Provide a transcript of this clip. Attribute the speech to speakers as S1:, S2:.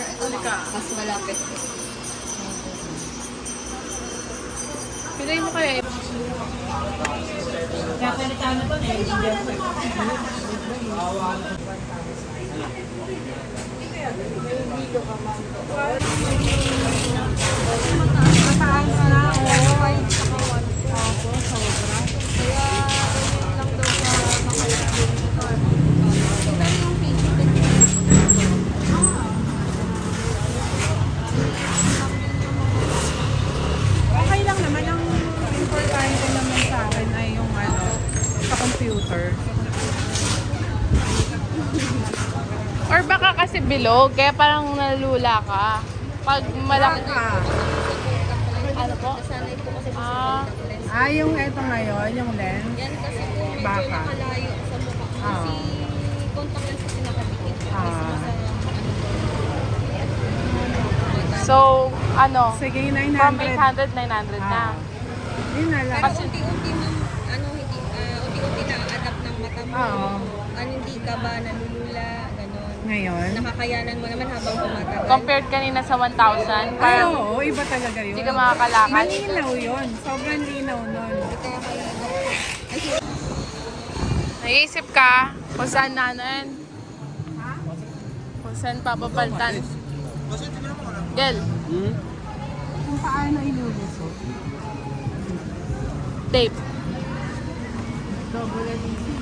S1: Mas malapit.
S2: Pilay mo kaya.
S3: Kakalita na to, naiintindihan ko.
S2: Mataas na. Opo, sobra. Kaya, lang daw sa makalit okay lang naman. Ang importante naman sa akin ay yung sa computer. Or baka kasi bilog, kaya parang nalula ka. Pag malaki. Ano po?
S1: Nasanay po kasi sa lens.
S2: Yung eto ngayon, yung lens.
S1: Yan kasi po medyo
S2: Baka.
S1: nakalayo sa mukha. Kasi contact lens kasi nakadikit. Kasi sa
S2: So,
S4: Sige,
S2: from
S4: 900.
S2: 800, 900 na.
S4: Yun na lang.
S1: pero unti-unti ma'am, unti-unti na-adapt ng mata mo.
S4: Oo.
S1: Hindi ka ba nalulula, gano'n.
S4: Ngayon?
S1: Nakakayanan mo naman habang tumatagal.
S2: Compared kanina sa 1,000, parang
S4: Oo, iba talaga yun.
S2: hindi ka makakalakad.
S4: Malinaw yun. Sobrang linaw nun.
S1: Kaya kaya
S2: Naisip ka kung saan nanan? Kung saan papapaltan? Gel,
S4: Kung paano ilulusot?
S2: tape.
S4: Double adhesive.